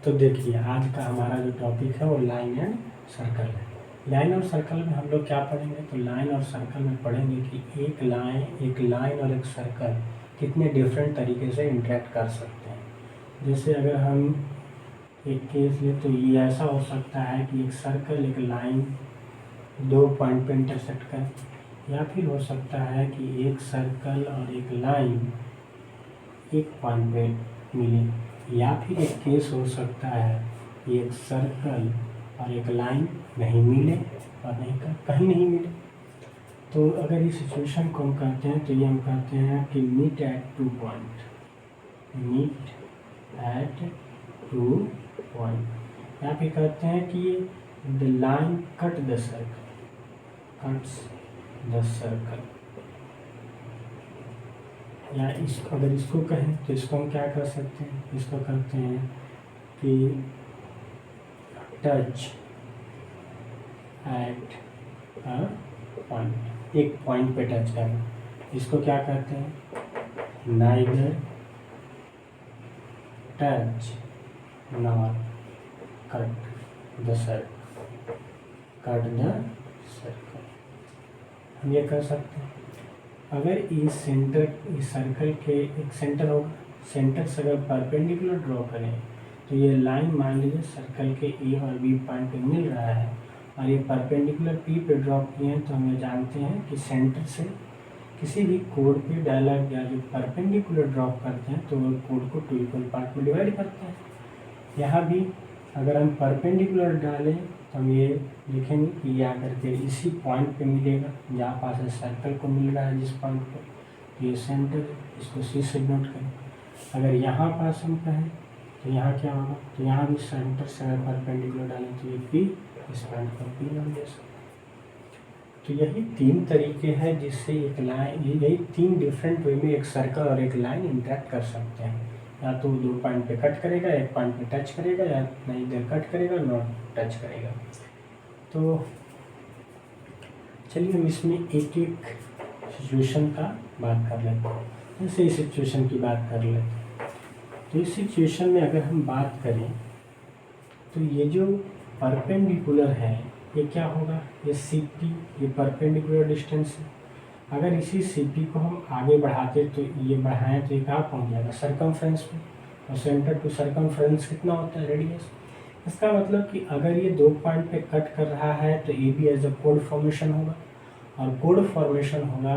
तो देखिए आज का हमारा जो टॉपिक है वो लाइन एंड सर्कल है। लाइन और सर्कल में हम लोग क्या पढ़ेंगे, तो लाइन और सर्कल में पढ़ेंगे कि एक लाइन और एक सर्कल कितने डिफरेंट तरीके से इंटरेक्ट कर सकते हैं। जैसे अगर हम एक केस ले तो ये ऐसा हो सकता है कि एक सर्कल एक लाइन दो पॉइंट पे इंटरसेक्ट कर, या फिर हो सकता है कि एक सर्कल और एक लाइन एक पॉइंट पे मिले, या फिर एक केस हो सकता है कि एक सर्कल और एक लाइन नहीं मिले और कहीं नहीं मिले। तो अगर इस सिचुएशन को हम कहते हैं तो ये हम कहते हैं कि मीट एट टू पॉइंट, या फिर कहते हैं कि the line cut the circle, या अगर इसको कहें तो इसको हम क्या कर सकते हैं, इसको कहते हैं कि टच एट अ पॉइंट, एक पॉइंट पे टच करना। इसको क्या कहते हैं, neither touch nor cut the circle. हम ये कर सकते हैं अगर इस सर्कल के एक सेंटर होगा, सेंटर से अगर परपेंडिकुलर ड्रॉ करें तो ये लाइन मान लीजिए सर्कल के ए और बी पॉइंट पे मिल रहा है और ये परपेंडिकुलर पी पे ड्रॉ किए हैं, तो हम ये जानते हैं कि सेंटर से किसी भी कोड पे डायलॉग या जो परपेंडिकुलर ड्रॉप करते हैं तो वो कोड को 2 इक्वल पार्ट में डिवाइड करते हैं। यहाँ भी अगर हम परपेंडिकुलर डालें तो हम ये देखेंगे कि ये आकर के इसी पॉइंट पे मिलेगा जहाँ पास सर्कल को मिल रहा है जिस पॉइंट पे, तो ये सेंटर, इसको सी से नोट करें। अगर यहाँ पास हम कहें तो यहाँ क्या होगा, तो यहाँ भी सेंटर से अगर परपेंडिकुलर डालें तो ये पी, इस पॉइंट पर पी हम दे सकते हैं। तो यही 3 तरीके हैं जिससे एक लाइन, यही 3 डिफरेंट वे में एक सर्कल और एक लाइन इंटरेक्ट कर सकते हैं। या तो 2 पॉइंट पे कट करेगा, एक पॉइंट पे टच करेगा, या नहीं इधर कट करेगा नॉट टच करेगा। तो चलिए हम इसमें एक एक सिचुएशन का बात कर लेते हैं। जैसे इस सिचुएशन की बात कर लेते हैं, तो इस सिचुएशन में अगर हम बात करें तो ये जो परपेंडिकुलर है ये क्या होगा, ये सी पी, ये परपेंडिकुलर डिस्टेंस है। अगर इसी सी पी को हम आगे बढ़ाते तो ये बढ़ाएं तो ये कहाँ पहुँच जाएगा, सर्कमफ्रेंस में, और सेंटर टू सर्कमफ्रेंस कितना होता है, रेडियस। इसका मतलब कि अगर ये 2 पॉइंट पे कट कर रहा है तो ए बी एज अ कोड फॉर्मेशन होगा, और कोड फॉर्मेशन होगा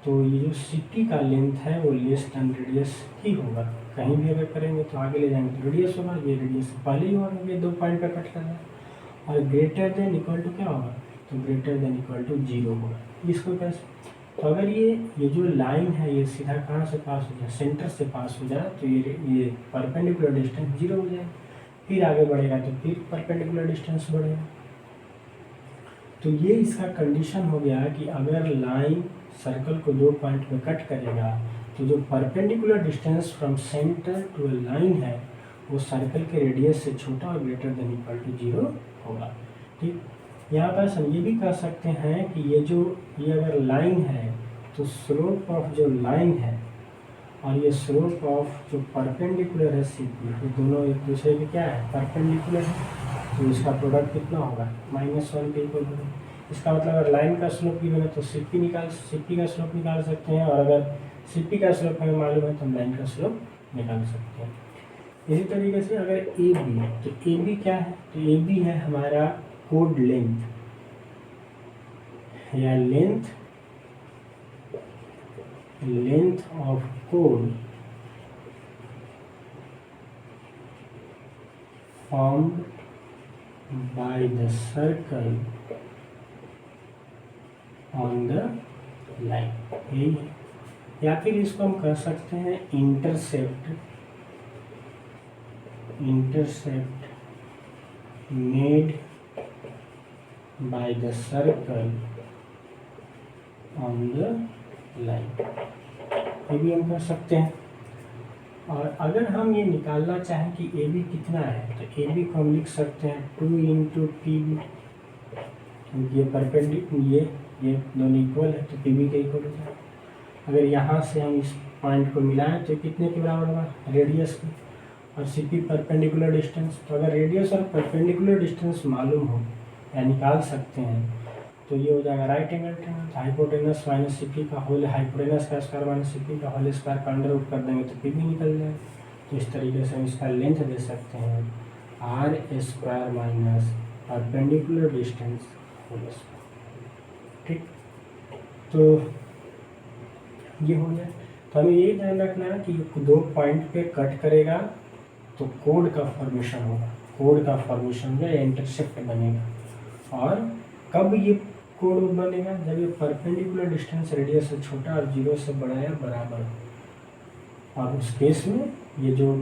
तो ये जो सी पी का लेंथ है वो लेस देन रेडियस ही होगा। कहीं भी अगर करेंगे तो आगे ले जाएंगे तो रेडियस होगा, ये रेडियस पहले ही होगा, ये 2 पॉइंट पे कट कर रहा है। और ग्रेटर देन इक्वल टू क्या होगा, तो ग्रेटर देन इक्वल टू 0 होगा। इसको कैसे, तो अगर ये जो लाइन है ये सीधा कहाँ से पास हो जाए, सेंटर से पास हो जाए तो ये परपेंडिकुलर डिस्टेंस 0 हो जाएगा। फिर आगे बढ़ेगा तो फिर परपेंडिकुलर डिस्टेंस बढ़ेगा। तो ये इसका कंडीशन हो गया कि अगर लाइन सर्कल को 2 पॉइंट पे कट करेगा तो जो perpendicular distance from centre to line है वो सर्कल के रेडियस से छोटा और ग्रेटर देन इक्वल टू 0 होगा। ठीक, यहाँ पर हम ये भी कह सकते हैं कि ये अगर लाइन है तो स्लोप ऑफ जो लाइन है और ये स्लोप ऑफ जो परपेंडिकुलर है सी पी, तो दोनों एक दूसरे के क्या है, परपेंडिकुलर है, तो इसका प्रोडक्ट कितना होगा, -1 के इक्वल होगा। इसका मतलब अगर लाइन का स्लोप गिवन है तो सी पी का स्लोप निकाल सकते हैं, और अगर सी पी का स्लोप हमें मालूम है तो हम लाइन का स्लोप निकाल सकते हैं। इसी तरीके से अगर ए बी है तो ए बी क्या है, तो ए बी है हमारा कोड लेंथ या length of code formed by the circle on the line, यही है। या फिर इसको हम कह सकते हैं intercept made by the circle on the line, ये भी हम कर सकते हैं। और अगर हम ये निकालना चाहें कि ए बी कितना है तो ए बी को हम लिख सकते हैं 2 इंटू पी बी, क्योंकि ये परपेंडिकुलर ये दोनों इक्वल है तो पी बी के इक्वल हो जाएगा। अगर यहाँ से हम इस पॉइंट को मिलाएं तो कितने के बराबर होगा, रेडियस की, और सी पी परपेंडिकुलर डिस्टेंस। तो अगर रेडियस और परपेंडिकुलर डिस्टेंस मालूम हो या निकाल सकते हैं तो ये हो जाएगा राइट एंगल ट्रायंगल। तो हाइपोटेनस माइनस सी पी का होल, हाइपोटेनस का स्क्वायर माइनस सी पी का होल स्क्वायर का अंडर रूट कर देंगे तो पी भी निकल जाएगा। तो इस तरीके से हम इसका लेंथ दे सकते हैं R square minus perpendicular distance whole square. ठीक, तो ये हो गया। तो हमें ये ध्यान रखना है कि दो पॉइंट पे कट करेगा तो कोड का फॉर्मेशन होगा, कोड का फॉर्मेशन होगा या इंटरसेप्ट बनेगा। और कब ये कोड बनेगा? जब ये परपेंडिकुलर डिस्टेंस रेडियस से छोटा और 0 से बड़ा या बराबर हो। और उस केस में ये जो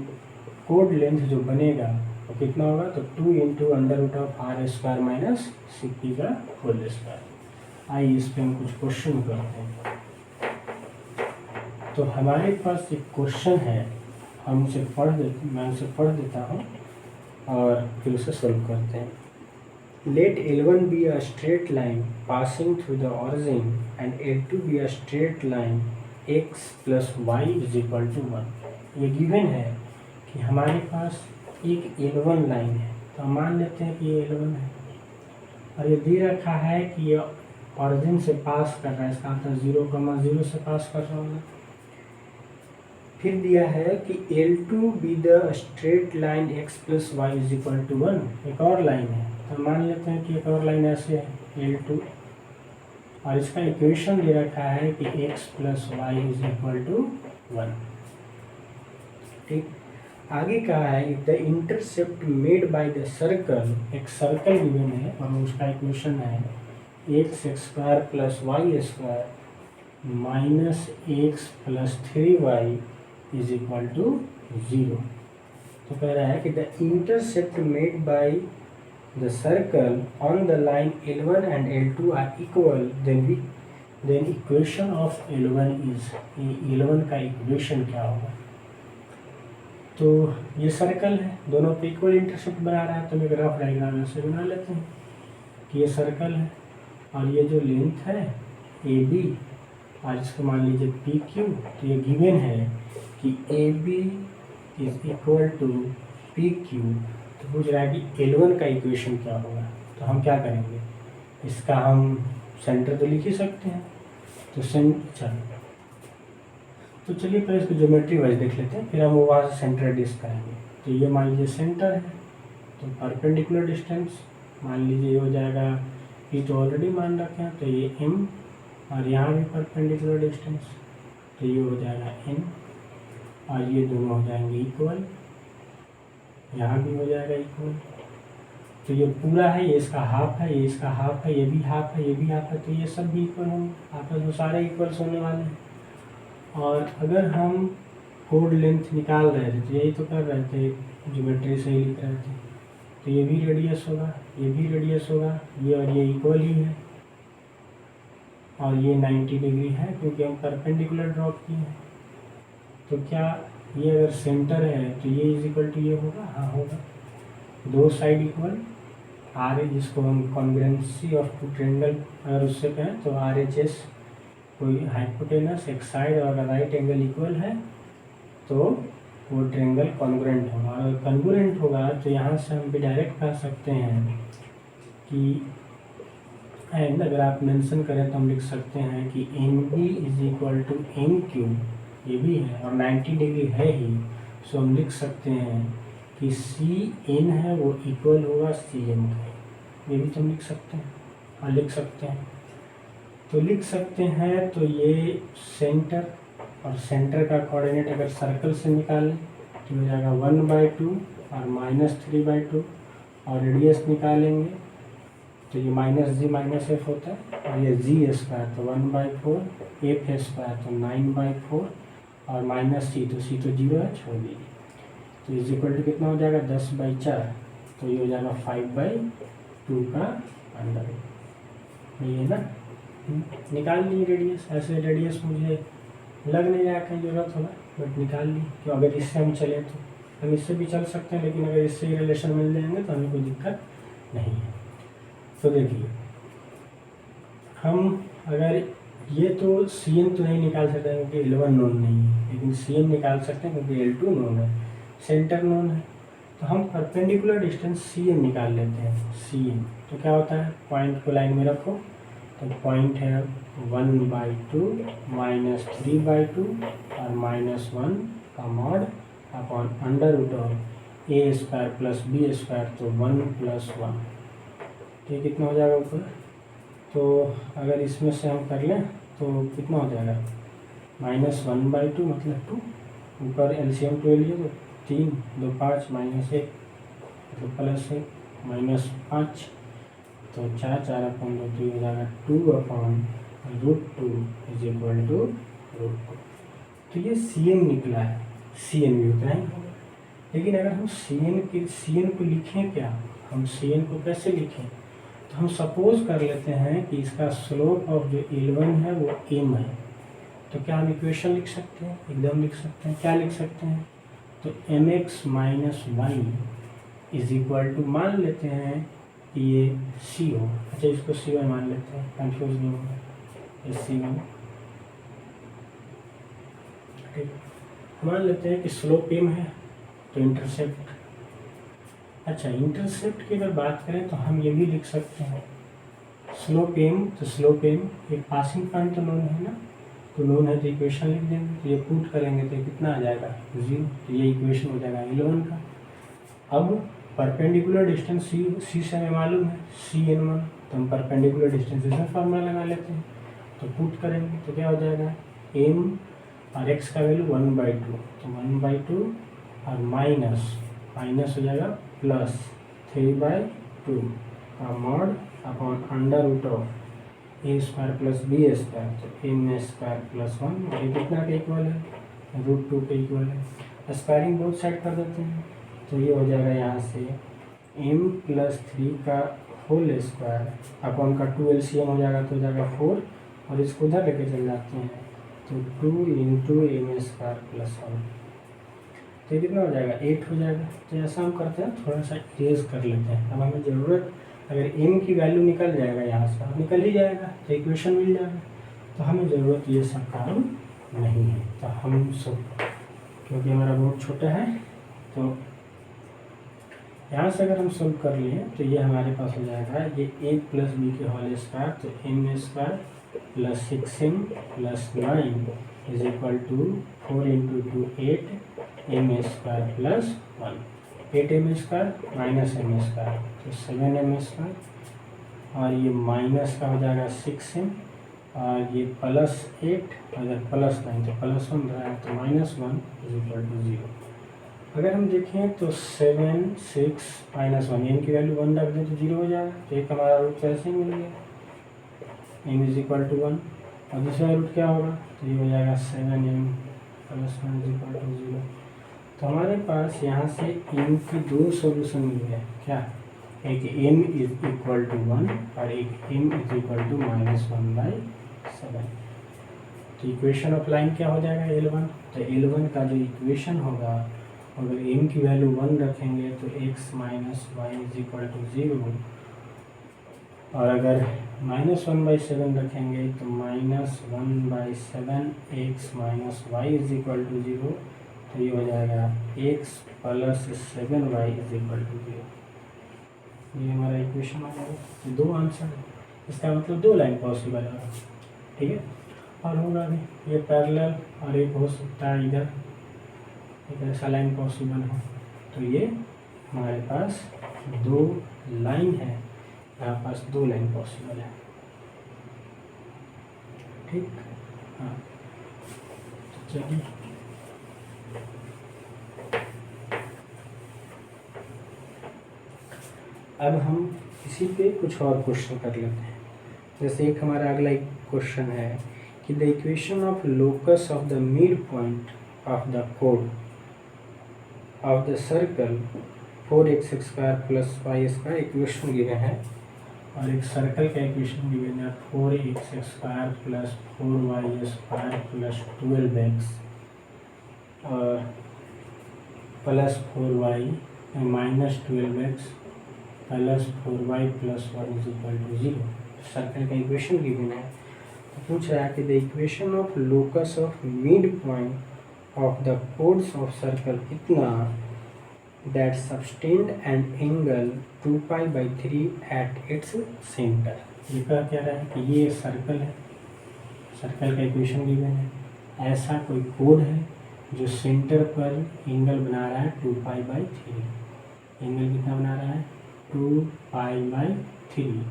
कोड लेंथ जो बनेगा तो कितना होगा? तो 2 into under root of R square minus C P का होल स्क्वायर। आइए इस पर हम कुछ क्वेश्चन करते हैं। तो हमारे पास एक क्वेश्चन है, मैं उसे पढ़ देता हूँ और फिर उसे सोल्व करते हैं। Let L1 be a straight line passing through the origin and L2 be a straight line x plus y is equal to 1। ये गिवन है कि हमारे पास एक L1 लाइन है, तो हम मान लेते हैं कि ये L1 है और ये दे रखा है कि ये ऑरिजिन से पास कर रहा है, इसका मतलब 0,0 से पास कर रहा होगा। फिर दिया है कि L2 be the straight line x plus y is equal to 1। एक और लाइन है, तो मान लेते हैं कि एक और लाइन ऐसे है L2 और इसका इक्वेशन दे रखा है कि x plus y is equal to 1। ठीक, आगे कहा है if the intercept made by the circle, एक सर्कल गिवन है और उसका इक्वेशन है x square plus Y square minus X plus 3y is equal to 0। तो कह रहा है कि the intercept made by the circle on the line L1 and L2 are equal, then equation of L1 is, L1 का equation क्या होगा? तो ये सर्कल है, दोनों पे इक्वल इंटरसेप्ट बना रहा है, तो मैं ग्राफ डायग्राम ऐसे बना लेते हैं कि ये सर्कल है और ये जो लेंथ है AB और इसको मान लीजिए PQ। तो ये गिवन है कि AB is equal to PQ। तो पूछ रहा है कि L1 का इक्वेशन क्या होगा? तो हम क्या करेंगे, इसका हम सेंटर तो लिख ही सकते हैं। तो चलिए पहले इसको ज्योमेट्री वाइज देख लेते हैं, फिर हम वहाँ से सेंटर एडिस करेंगे। तो ये मान लीजिए सेंटर है, तो परपेंडिकुलर डिस्टेंस मान लीजिए ये हो जाएगा, ये तो ऑलरेडी मान रखे हैं, तो ये M और यहाँ भी परपेंडिकुलर डिस्टेंस, तो ये हो जाएगा N और ये दोनों हो जाएंगे इक्वल, यहाँ भी हो जाएगा इक्वल। तो ये पूरा है, ये इसका हाफ है, ये इसका हाफ है, ये भी हाफ है, ये भी हाफ है, तो ये सब भी इक्वल होंगे, आपस में सारे इक्वल्स होने वाले हैं। और अगर हम कोड लेंथ निकाल रहे थे तो यही तो कर रहे थे, ज्योमेट्री से ही लिख रहे थे, तो ये भी रेडियस होगा, ये भी रेडियस होगा, ये और ये इक्वल ही है और ये 90 डिग्री है क्योंकि हम परपेंडिकुलर ड्रॉप किए हैं। तो क्या ये अगर सेंटर है तो ये इज इक्वल टू ये होगा? हाँ होगा। दो साइड इक्वल, आर जिसको हम कॉन्ग्रुएंसी ऑफ टू ट्रायंगल अगर उससे कहें तो RHS, कोई हाइपोटेनस एक साइड और राइट एंगल इक्वल है तो वो ट्रायंगल कॉन्ग्रुएंट होगा। और कॉन्ग्रुएंट होगा तो यहाँ से हम भी डायरेक्ट कह सकते हैं कि एंड अगर आप मेंशन करें तो हम लिख सकते हैं कि NB is equal to NQ, ये भी है और 90 डिग्री है ही, सो हम लिख सकते हैं कि CN है वो इक्वल होगा CM के। ये भी तो हम लिख सकते हैं और लिख सकते हैं, तो लिख सकते हैं। तो ये सेंटर और सेंटर का कोऑर्डिनेट अगर सर्कल से निकालें तो हो जाएगा 1/2 और -3/2 और रेडियस निकालेंगे तो ये -g-f होता है और ये g स्क्वायर तो 1/4, f स्क्वायर तो 9/4 और -c तो c तो 0 है, छोड़ दीजिए। तो इज इक्वल टू कितना हो जाएगा 10/4, तो ये हो जाएगा 5/2 का अंडर। ये ना निकाल ली रेडियस, ऐसे रेडियस मुझे लग नहीं रहा कहीं जरूरत होगा बट निकाल ली। तो अगर इससे हम चले तो हम इससे भी चल सकते हैं, लेकिन अगर इससे ही रिलेशन मिल जाएंगे तो हमें कोई दिक्कत नहीं है। तो देखिए हम अगर ये तो CM तो नहीं निकाल सकते क्योंकि L1 नोन नहीं है, लेकिन CM निकाल सकते हैं क्योंकि L2 नोन है। सेंटर नोन है, तो हम परपेंडिकुलर डिस्टेंस सी एम निकाल लेते हैं। सी एम तो क्या होता है, पॉइंट को लाइन में रखो, तो पॉइंट है 1/2 -3/2 और -1 का mod upon under root of A square plus B square, तो 1 + 1। तो ये कितना हो जाएगा ऊपर, तो अगर इसमें से हम कर लें तो कितना हो जाएगा, -1/2 मतलब 2, ऊपर एलसीएम 2 लिए तो 3 2 5 -1 तो +1 -5, तो 4 4 अपॉन 2 तो हो जाएगा 2/√2 = √2। तो ये सी एम निकला है, सी एन भी उतना ही होगा। लेकिन अगर हम सी एन को लिखें क्या, हम सी एन को कैसे लिखें, तो हम सपोज कर लेते हैं कि इसका स्लोप ऑफ जो L1 है वो m है, तो क्या हम इक्वेशन लिख सकते हैं, एकदम लिख सकते हैं। क्या लिख सकते हैं, तो mx - y = मान लेते हैं कि ये c हो, अच्छा इसको c1 मान लेते हैं, कंफ्यूज नहीं होगा, ये c1 ठीक। मान लेते हैं कि स्लोप m है, तो इंटरसेप्ट, अच्छा इंटरसेप्ट की अगर बात करें तो हम ये भी लिख सकते हैं स्लोप m, तो स्लोप m एक पासिंग पॉइंट तो नोन है ना, तो नोन है तो इक्वेशन लिख देंगे, तो ये पुट करेंगे तो कितना आ जाएगा 0, तो ये इक्वेशन हो जाएगा L1 का। अब परपेंडिकुलर डिस्टेंस सी से हमें मालूम है CN1, तो हम परपेंडिकुलर डिस्टेंस का फार्मूला लगा लेते हैं, तो पुट करेंगे तो क्या हो जाएगा m और x का वैल्यू 1/2, तो 1/2 और माइनस हो जाएगा प्लस 3/2 का mod upon under root of A square plus B square, तो m² + 1, ये कितना का इक्वल है, √2 के इक्वल है। स्क्वायरिंग बोथ साइड कर देते हैं, तो ये हो जाएगा यहाँ से m + 3 का होल स्क्वायर अपॉन का 2 LCM हो जाएगा, तो हो जाएगा 4, और इसको उधर लेके चल जाते हैं, तो 2 × m² + 1, तो कितना हो जाएगा 8 हो जाएगा। तो ऐसा हम करते हैं, थोड़ा सा इरेज कर लेते हैं। अब हमें ज़रूरत, अगर m की वैल्यू निकल जाएगा यहाँ से, अब निकल ही जाएगा तो इक्वेशन मिल जाएगा, तो हमें ज़रूरत ये सब काम नहीं है। तो हम सब, क्योंकि हमारा बहुत छोटा है, तो यहाँ से अगर हम सॉल्व कर लिए तो ये हमारे पास हो जाएगा ये a + b के होल स्क्वायर, तो m² + 6m + 9 = 4 × 2 8 m² + 1, 8m² -m², तो 7m², और ये माइनस का हो जाएगा 6m, और ये +8, अगर +9 तो +1 रहा, तो -1 = 0। अगर हम देखें तो 7 6 -1, m की वैल्यू 1 रख दें तो 0 हो जाएगा, तो एक हमारा रूट कैसे मिल गया, m = 1, और दूसरा रूट क्या होगा, तो ये हो जाएगा 7m + 1 = 0। तो हमारे पास यहाँ से m की 2 सॉल्यूशन मिल गए, क्या, एक m = 1 और एक m = -1/7। तो इक्वेशन ऑफ लाइन क्या हो जाएगा L1, तो L1 का जो इक्वेशन होगा, अगर m की वैल्यू 1 रखेंगे तो x - y = 0, और अगर -1/7 रखेंगे तो -1/7 x - y = 0, तो ये हो जाएगा x + 7y = 0। ये हमारा इक्वेशन आ जाएगा, 2 आंसर है, इसका मतलब 2 लाइन पॉसिबल है, ठीक है। और होगा भी ये पैरेलल, और एक हो सकता है इधर एक ऐसा लाइन पॉसिबल है, तो ये हमारे पास 2 लाइन है, यहाँ पास 2 लाइन पॉसिबल है, ठीक। हाँ, चलिए अब हम इसी पे कुछ और क्वेश्चन कर लेते हैं। जैसे एक हमारा अगला एक क्वेश्चन है कि the equation of locus of the mid point of the code of the circle 4x² + y² equation given है, और एक सर्कल का इक्वेशन गिवन है 4x² + 4y² + 12x और +4y -12x + 4y + 1 = 0। सर्कल का इक्वेशन गिवन है, तो पूछ रहा है कि the equation of locus of mid point of the codes of circle कितना that sustained an angle 2π/3 at its center। ये क्या रहा है कि ये सर्कल है, सर्कल का इक्वेशन गिवन है, ऐसा कोई कोड है जो सेंटर पर एंगल बना रहा है 2π/3। एंगल कितना बना रहा है 2π/3।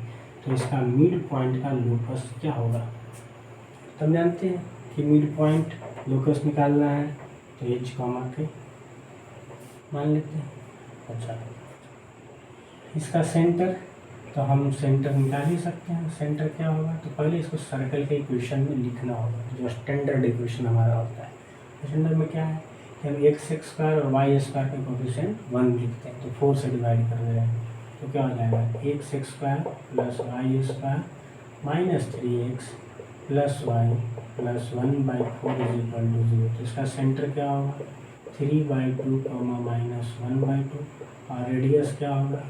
तो इसका मिड पॉइंट का लोकस क्या होगा, तब जानते हैं कि मिड पॉइंट लोकस निकालना है तो एच कॉमा के मान लेते हैं। अच्छा, इसका सेंटर तो हम सेंटर निकाल ही सकते हैं। सेंटर क्या होगा, तो पहले इसको सर्कल के इक्वेशन में लिखना होगा, जो स्टैंडर्ड इक्वेशन हमारा होता है। स्टैंडर्ड में क्या है कि हम x² और y² का कोफिशिएंट 1 लिखते हैं, तो 4 से डिवाइड कर दे रहे हैं, तो क्या हो जाएगा x² + y² - 3x + y + 1/4 = 0। तो इसका सेंटर क्या होगा 3/2, -1/2, और रेडियस क्या होगा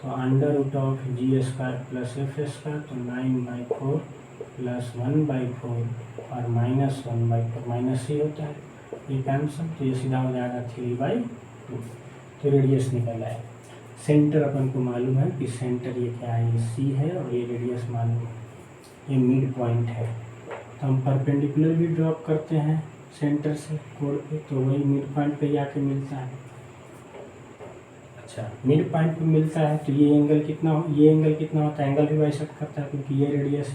तो √g² + f², तो 9/4 + 1/4 और -1/4, माइनस ही होता है ये कैंसल, तो ये सीधा हो जाएगा 3/2। तो रेडियस निकल आए। सेंटर अपन को मालूम है कि सेंटर ये क्या है, ये सी है, और ये रेडियस मालूम है, ये मिड पॉइंट है। तो हम परपेंडिकुलर भी ड्रॉप करते हैं सेंटर से कोड पे, तो वही मिड पॉइंट पे जाके मिलता है। अच्छा, मिड पॉइंट पे मिलता है तो ये एंगल कितना होता है, एंगल भी बाइसेक्ट करता है, क्योंकि ये रेडियस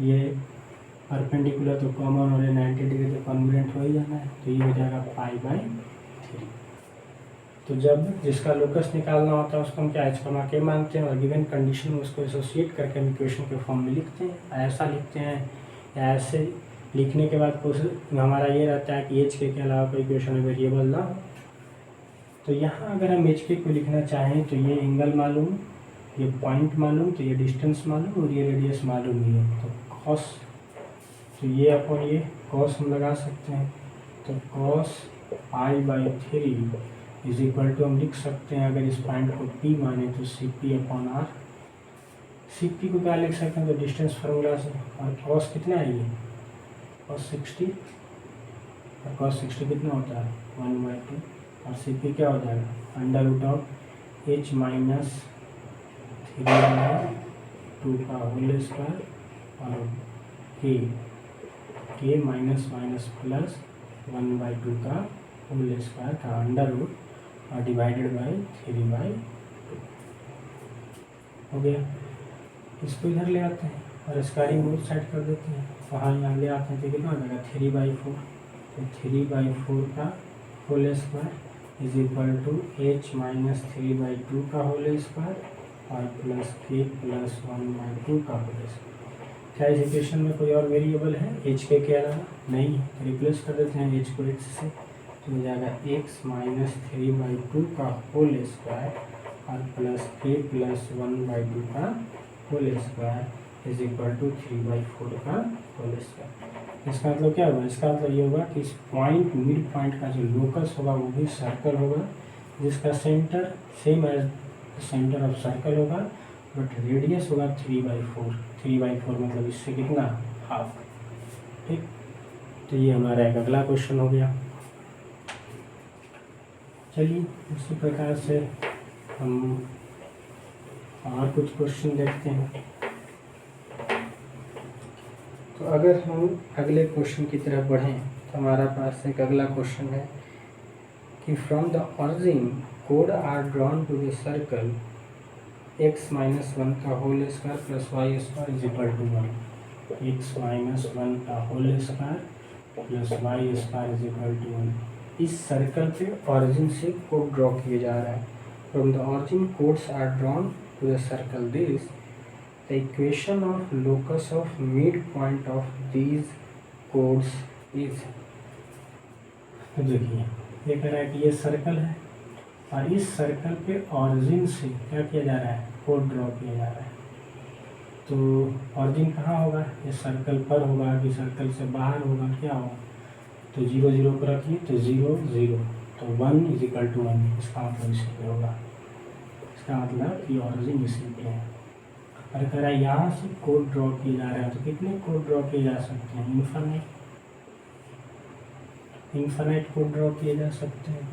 ये परपेंडिकुलर तो कॉमन और 90 डिग्री तो कॉन्ग्रुएंट हो ही जाना है, तो ये हो जाएगा π/3। तो जब जिसका लोकस निकालना होता है उसको हम क्या एच कॉमा के मानते हैं, और गिवन कंडीशन में उसको एसोसिएट करके हम इक्वेशन के फॉर्म में लिखते हैं। ऐसा लिखते हैं या ऐसे लिखने के बाद कोशिश हमारा ये रहता है कि एच के अलावा कोई इक्वेशन में वेरिएबल ना हो। तो यहाँ अगर हम एच के को लिखना चाहें तो ये एंगल मालूम, ये पॉइंट मालूम, तो ये डिस्टेंस मालूम, और ये रेडियस मालूम ही है। तो कॉस, तो ये अपन ये कॉस हम लगा सकते हैं, तो कॉस π/3 = हम लिख सकते हैं, अगर इस पॉइंट को P माने तो CP/R। CP को क्या लिख सकते हैं, तो डिस्टेंस फार्मूला से, और कॉस कितना है ये कॉस 60, और कॉस 60 कितना होता है 1/2, और CP क्या हो जाएगा √h - 3/2 का होल स्क्वायर, और k माइनस प्लस 1/2 का होल स्क्वायर का अंडर रूट और डिवाइडेड बाई 3/2 हो गया। इसको इधर ले आते हैं और स्क्वायरिंग बोथ साइड कर देते हैं, वहाँ यहाँ ले आते हैं तो कितना हो जाएगा 3/4। तो 3/4 का होल स्क्वायर = h - 3/2 का होल स्क्वायर और प्लस k + 1/2 का होल स्क्वायर। क्या इस इक्वेशन में कोई और वेरिएबल है एच के अलावा? नहीं, तो रिप्लेस कर देते हैं एच को एच से, तो हो जाएगा x - 3/2 का होल स्क्वायर और प्लस k + 1/2 का होल स्क्वायर = 3/4 का होल स्क्वायर। इसका मतलब क्या होगा, इसका मतलब ये होगा कि इस पॉइंट मिड पॉइंट का जो लोकस होगा वो भी सर्कल होगा, जिसका centre same as centre of circle होगा, बट रेडियस होगा 3/4। 3/4 मतलब इससे कितना हाफ। ठीक, तो ये हमारा एक अगला क्वेश्चन हो गया। चलिए इसी प्रकार से हम और कुछ क्वेश्चन देखते हैं। तो अगर हम अगले क्वेश्चन की तरफ बढ़ें तो हमारा पास एक अगला क्वेश्चन है कि फ्रॉम द ऑरिजिन कोड are drawn to the circle x - 1 का whole square plus y² = 1। x - 1 का होल स्क्वायर प्लस y² = 1। इस सर्कल पे ऑरिजिन से कोड ड्रॉ किया जा रहा है। From the origin chords are drawn to the circle this the equation of locus of mid point of these chords is. देखिए ये कह रहा है कि ये सर्कल है और इस सर्कल पे ऑरिजिन से क्या किया जा रहा है, कोड ड्रॉ किया जा रहा है। तो ऑरिजिन कहाँ होगा, ये सर्कल पर होगा कि सर्कल से बाहर होगा, क्या होगा, तो 0 0 पर रखिए तो 0 0, तो 1 = 1, इसका मतलब इसी पे होगा। इसका मतलब कि ऑरिजिन इसी पे है। और कह रहा है यहाँ से कोड ड्रॉ किए जा रहे हैं, तो कितने कोड ड्रॉ किए जा सकते हैं, इन्फिनिट कोड ड्रॉ किए जा सकते हैं।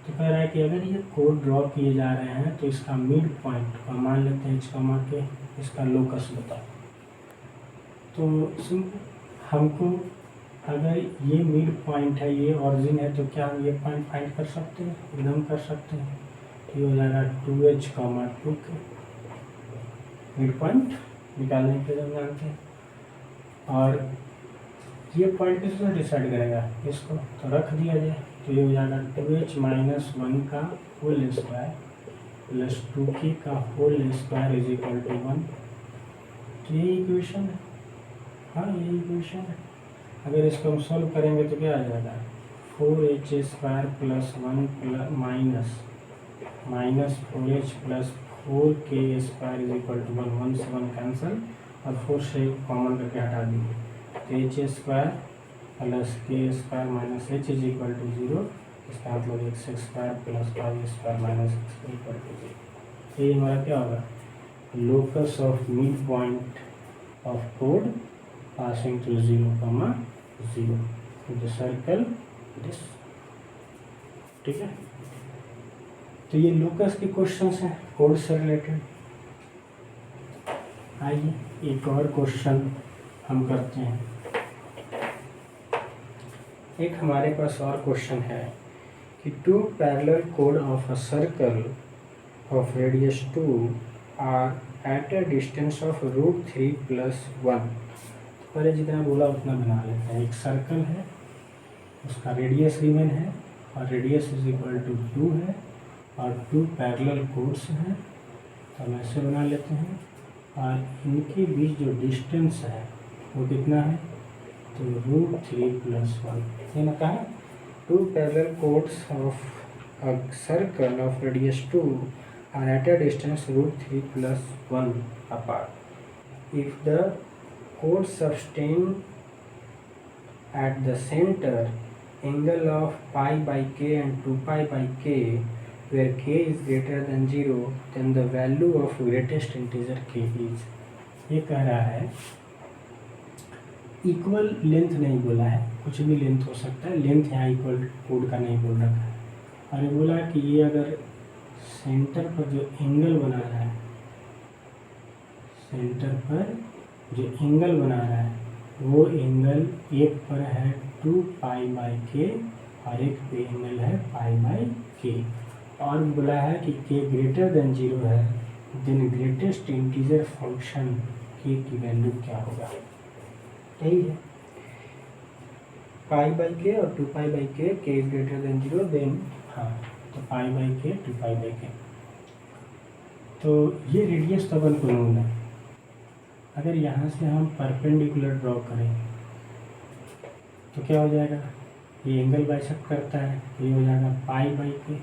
तो कह रहा है कि अगर ये कोड ड्रॉ किए जा रहे हैं तो इसका मिड पॉइंट और मान लेते हैं h, के इसका लोकस बताओ। तो हमको अगर ये मिड पॉइंट है, ये ऑरिजिन है, तो क्या हम ये पॉइंट फाइंड कर सकते हैं? एकदम कर सकते हैं। ये हो जाएगा 2h, 2 के मिड पॉइंट निकालने के लिए हम जानते हैं। और ये पॉइंट किसको डिसाइड करेगा? इसको तो रख दिया जाए, तो ये हो जाएगा 2h - 1 का होल स्क्वायर प्लस 2k का whole square is equal to 1। तो यही इक्वेशन है। हाँ, यही इक्वेशन है। अगर इसको हम सॉल्व करेंगे तो क्या आ जाएगा? 4h² plus 1 minus 4h plus 4k² is equal to 1। 1 से 1 कैंसल और 4 से कॉमन करके हटा देंगे, तो h² plus k² minus h is equal to 0। इसका मतलब x² plus y² minus x equal to 0। ये हमारा क्या होगा? Locus of mid point of कोड passing through 0, 0 the circle this. ठीक है, तो ये लोकस के क्वेश्चंस हैं कोड से रिलेटेड। आइए एक और क्वेश्चन हम करते हैं। एक हमारे पास और क्वेश्चन है कि 2 पैरेलल कोड of a circle of radius 2 are at a distance of √3 + 1। पहले जितना बोला उतना बना लेते हैं। एक सर्कल है, उसका रेडियस गिवन है और रेडियस इज इक्वल टू 2 है और 2 पैरेलल कोड्स हैं, तो हम ऐसे बना लेते हैं। और इनके बीच जो डिस्टेंस है वो कितना है? तो √3 + 1। ये ना कहा 2 parallel chords of a circle of radius 2 are at a distance √3 + 1 apart. If the codes sustain at the center angle of π/k and 2π/k where k is greater than 0, then the value of greatest integer k is। ये कह रहा है equal length नहीं बोला है, कुछ भी length हो सकता है। लेंथ यहाँ इक्वल कोड का नहीं बोल रखा है। और ये बोला कि ये अगर सेंटर पर जो एंगल बना रहा है, सेंटर पर जो एंगल बना रहा है वो एंगल एक पर है 2π/k और एक पे एंगल है π/k। और बोला है कि k ग्रेटर देन 0 है, then greatest integer function k की वैल्यू क्या होगा? यही है π/k और 2π/k, k is greater than 0, then हाँ तो π/k 2π/k। तो ये रेडियस तो अपन को नोन है। अगर यहाँ से हम परपेंडिकुलर ड्रॉ करें तो क्या हो जाएगा? ये एंगल बाइसेक्ट करता है, ये हो जाएगा π/k।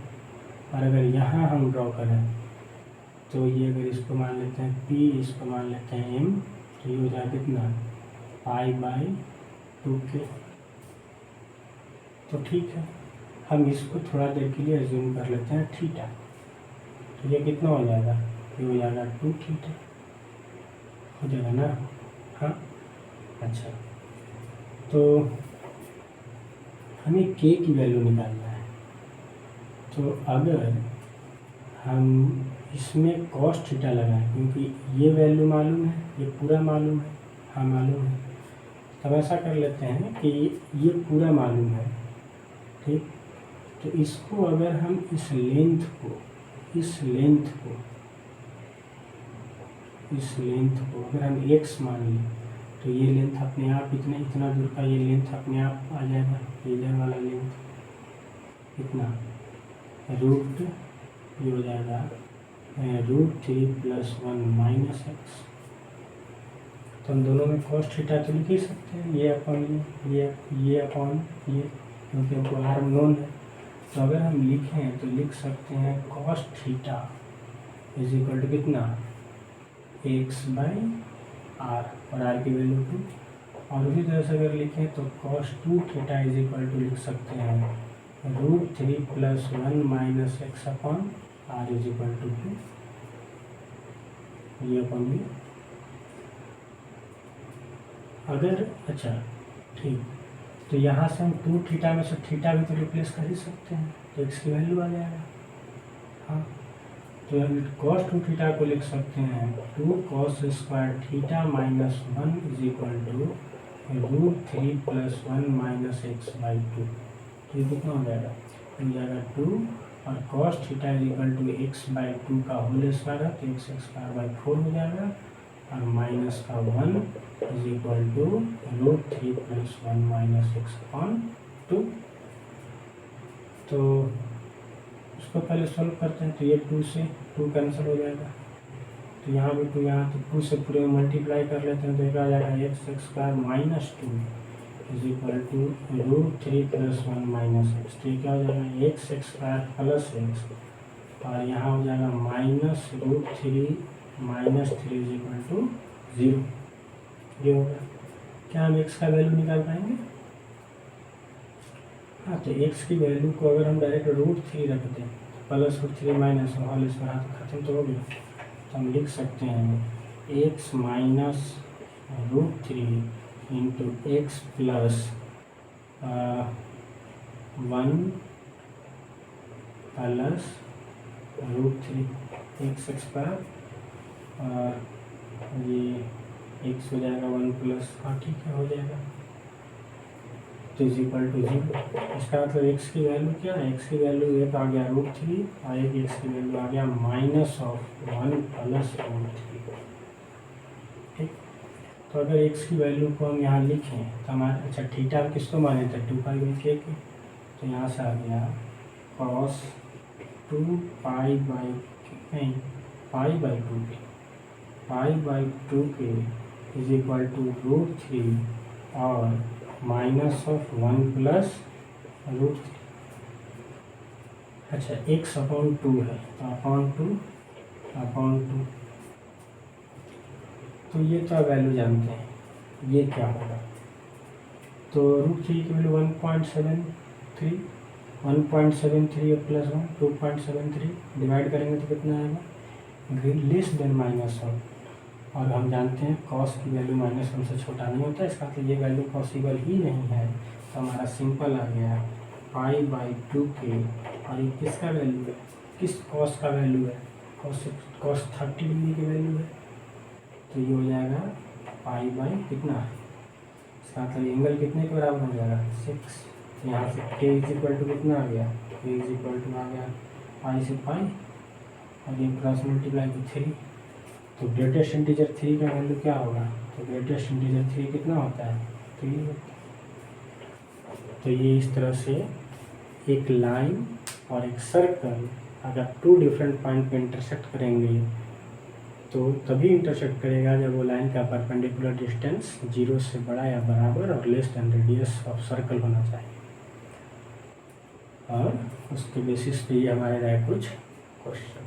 और अगर यहाँ हम ड्रॉ करें तो ये अगर इसको मान लेते हैं p, इसको मान लेते हैं m, तो ये हो जाएगा कितना? π/2k। तो ठीक है, हम इसको थोड़ा देर के लिए एज्यूम कर लेते हैं थीटा। तो ये कितना हो जाएगा? ये हो जाएगा 2θ हो जाएगा ना? हाँ, अच्छा, तो हमें k की वैल्यू निकालना है। तो अगर हम इसमें cos थीटा लगाएं, क्योंकि ये वैल्यू मालूम है, ये पूरा मालूम है, हाँ मालूम है, तब ऐसा कर लेते हैं कि ये पूरा मालूम है, ठीक। तो इसको अगर हम इस लेंथ को अगर हम x मान लें तो ये लेंथ अपने आप इतना दूर का ये लेंथ अपने आप आ जाएगा। इधर वाला लेंथ इतना रूट, ये हो जाएगा √3 + 1 - x। तो हम दोनों में cos थीटा तो लिख ही सकते हैं, ये अपॉन ये अपॉन ये, क्योंकि हमको r नोन है। तो अगर हम लिखें तो लिख सकते हैं cos theta is equal to कितना? x/r, और r की वैल्यू 2। और उसी तरह से अगर लिखें तो cos 2θ इज इक्वल टू लिख सकते हैं √3 + 1 - x upon r is equal to 2, ये अपॉन भी। अगर अच्छा ठीक, तो यहाँ से हम 2 थीटा में से थीटा भी तो रिप्लेस कर ही सकते हैं, तो एक्स की वैल्यू आ जाएगा। हाँ, तो हम cos 2 थीटा को लिख सकते हैं 2 cos square theta minus 1 is equal to √3 + 1 minus x/2। तो ये कितना हो जाएगा? हो जाएगा 2 और cos theta is equal to x/2 का होल स्क्वायर है, तो x²/4 हो जाएगा, और माइनस का 1 is equal to √3 + 1 minus x/2। तो उसको पहले सॉल्व करते हैं। तो ये 2 से 2 कैंसिल हो जाएगा, तो यहाँ भी 2, यहाँ तो 2 से पूरे मल्टीप्लाई कर लेते हैं, तो एक आ जाएगा x² - 2 is equal to √3 + 1 minus x। तो ये क्या हो जाएगा? x² + x, और यहाँ हो जाएगा माइनस √3 - 3 इज इक्वल टू 0। ये होगा। क्या हम x का वैल्यू निकाल पाएंगे? हाँ, तो x की वैल्यू को अगर हम डायरेक्ट √3 रख दें, प्लस √3 माइनस होल स्क्वायर, खत्म तो हो गया। तो हम लिख सकते हैं x minus √3 into x plus 1 plus √3 x², और ये x हो जाएगा 1 प्लस, हाँ ठीक है, हो जाएगा, तो इज इक्वल टू 0। इसका मतलब x की वैल्यू क्या है? x की वैल्यू एक आ गया √3 और एक x की वैल्यू आ गया माइनस ऑफ 1 प्लस √3। ठीक, तो अगर x की वैल्यू को हम यहाँ लिखें तो हमारे, अच्छा थीटा किसको माने थे? 2π/k के, तो यहाँ से आ गया cos 2π/2k is equal to √3 और माइनस ऑफ 1 प्लस √3। अच्छा, x/2 है, तो अपॉन 2। तो ये तो वैल्यू जानते हैं, ये क्या होगा? तो √3 की वैल्यू 1.73 और प्लस 1 2.73 डिवाइड करेंगे तो कितना आएगा? लेस देन माइनस 1, और हम जानते हैं cos की वैल्यू -1 से छोटा नहीं होता, इसका मतलब ये वैल्यू पॉसिबल ही नहीं है। तो हमारा सिंपल आ गया π/2k, और ये किसका वैल्यू है? किस cos का वैल्यू है? cos 30 डिग्री की वैल्यू है, तो ये हो जाएगा कितना? इसका मतलब एंगल कितने के बराबर हो जाएगा? 6। तो यहाँ से k इज इक्वल टू कितना आ गया? k इज इक्वल टू आ गया पाई से पाई, और ये क्रॉस मल्टीप्लाई तो 3। तो ग्रेटेस्ट इंटीजर 3 का वैल्यू क्या होगा? तो ग्रेटेस्ट इंटीजर 3 कितना होता है? 3 होता है। तो ये इस तरह से एक लाइन और एक सर्कल अगर 2 डिफरेंट पॉइंट पे इंटरसेक्ट करेंगे तो तभी इंटरसेक्ट करेगा जब वो लाइन का परपेंडिकुलर डिस्टेंस 0 से बड़ा या बराबर और less than radius of circle होना चाहिए। और उसके बेसिस पे ये हमारे रहे कुछ क्वेश्चन।